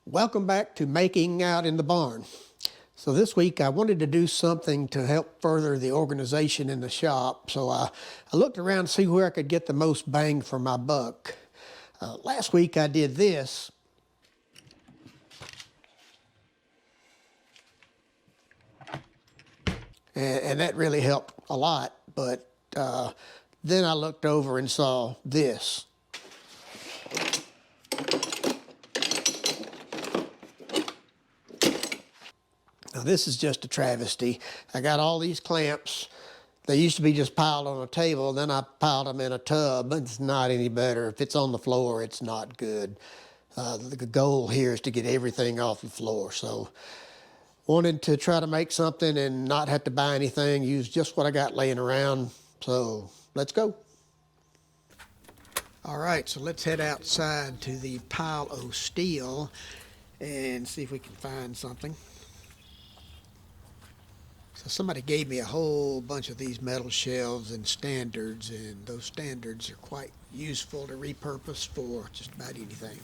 Welcome back to Making Out in the Barn. So this week I wanted to do something to help further the organization in the shop. So I looked around to see where I could get the most bang for my buck. Last week I did this. And that really helped a lot. But then I looked over and saw this. Now this is just a travesty. I got all these clamps. They used to be just piled on a table, then I piled them in a tub. It's not any better. If it's on the floor, it's not good. The goal here is to get everything off the floor. So wanted to try to make something and not have to buy anything, use just what I got laying around. So let's go. All right, so let's head outside to the pile of steel and see if we can find something. So somebody gave me a whole bunch of these metal shelves and standards, and those standards are quite useful to repurpose for just about anything.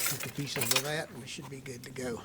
Take a piece of that and we should be good to go.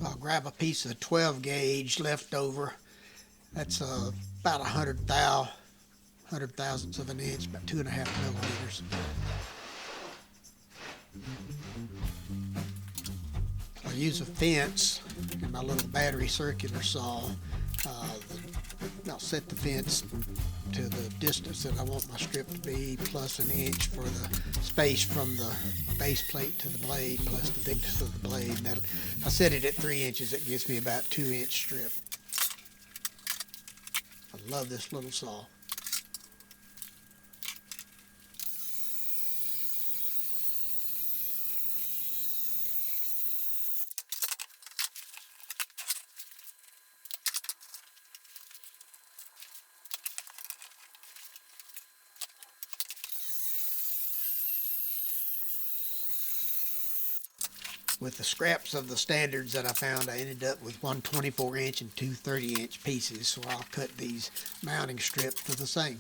I'll grab a piece of 12 gauge left over. That's about 100 thousandths of an inch, about 2.5 millimeters. I'll use a fence and my little battery circular saw. I'll set the fence to the distance that I want my strip to be, plus an inch for the space from the base plate to the blade, plus the thickness of the blade. And if I set it at 3 inches, it gives me about 2-inch strip. I love this little saw. With the scraps of the standards that I found, I ended up with one 24-inch and two 30-inch pieces, so I'll cut these mounting strips to the same.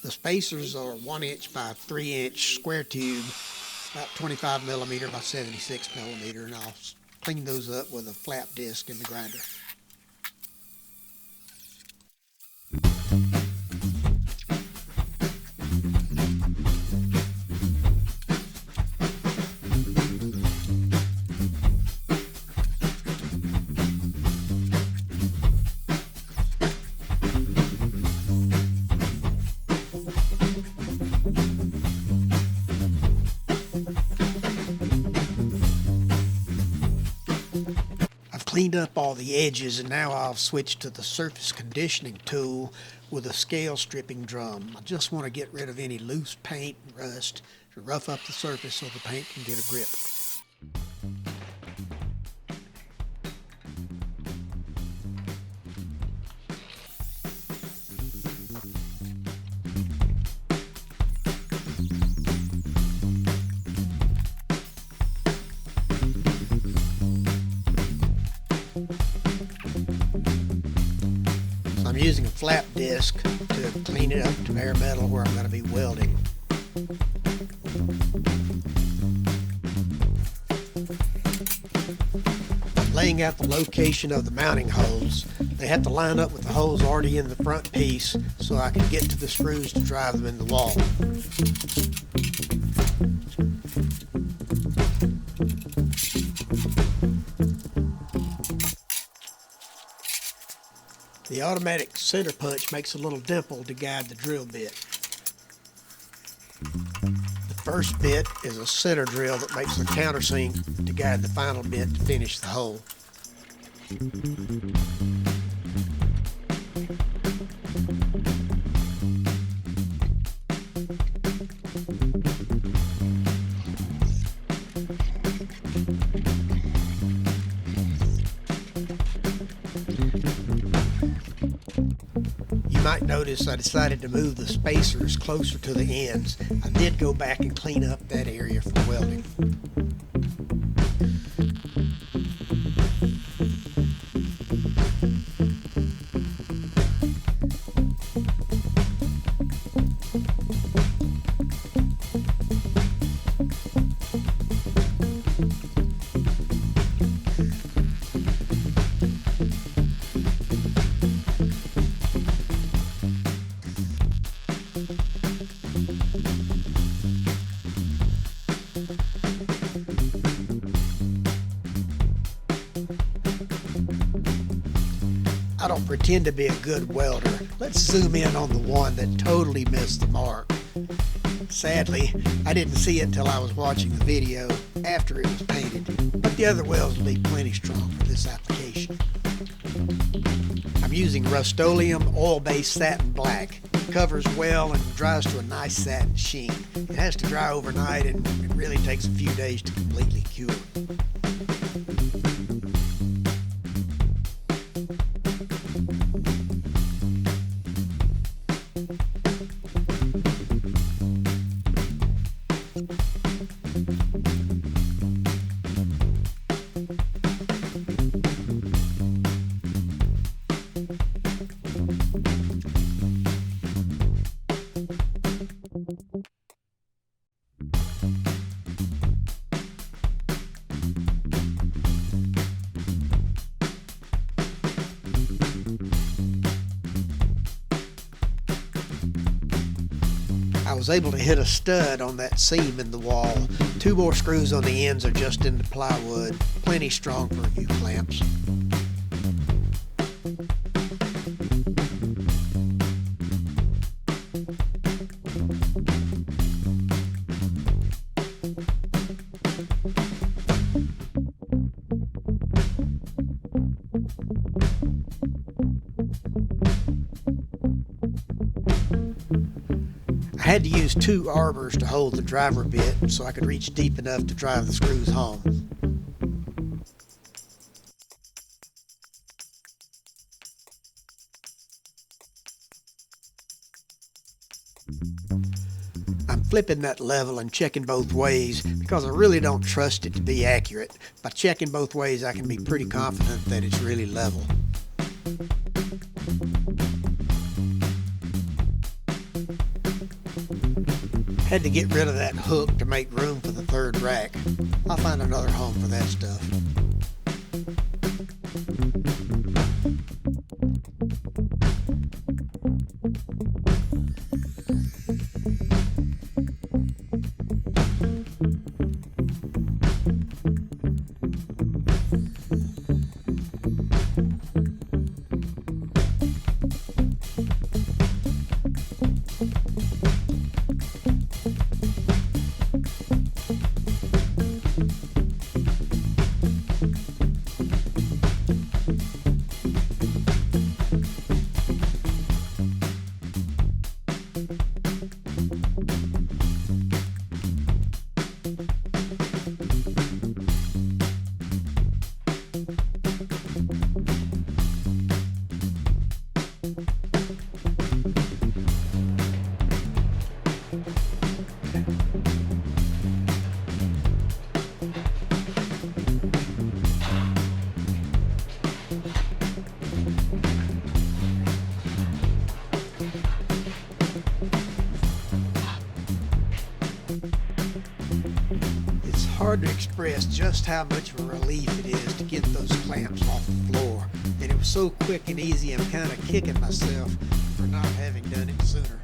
The spacers are 1 inch by 3 inch square tube, about 25 millimeter by 76 millimeter, and I'll clean those up with a flap disc in the grinder. Cleaned up all the edges, and now I'll switch to the surface conditioning tool with a scale stripping drum. I just want to get rid of any loose paint and rust to rough up the surface so the paint can get a grip. I'm using a flap disc to clean it up to bare metal where I'm going to be welding. laying out the location of the mounting holes. They have to line up with the holes already in the front piece so I can get to the screws to drive them in the wall. The automatic center punch makes a little dimple to guide the drill bit. The first bit is a center drill that makes a countersink to guide the final bit to finish the hole. You might notice I decided to move the spacers closer to the ends. I did go back and clean up that area for welding. I don't pretend to be a good welder. Let's zoom in on the one that totally missed the mark. Sadly, I didn't see it until I was watching the video after it was painted, but the other welds will be plenty strong for this application. I'm using Rust-Oleum oil-based satin black. It covers well and dries to a nice satin sheen. It has to dry overnight and it really takes a few days to completely cure. I was able to hit a stud on that seam in the wall. 2 more screws on the ends are just into plywood, plenty strong for a few clamps. I had to use 2 arbors to hold the driver bit so I could reach deep enough to drive the screws home. I'm flipping that level and checking both ways because I really don't trust it to be accurate. By checking both ways, I can be pretty confident that it's really level. Had to get rid of that hook to make room for the 3rd rack. I'll find another home for that stuff. Hard to express just how much of a relief it is to get those clamps off the floor. And it was so quick and easy, I'm kind of kicking myself for not having done it sooner.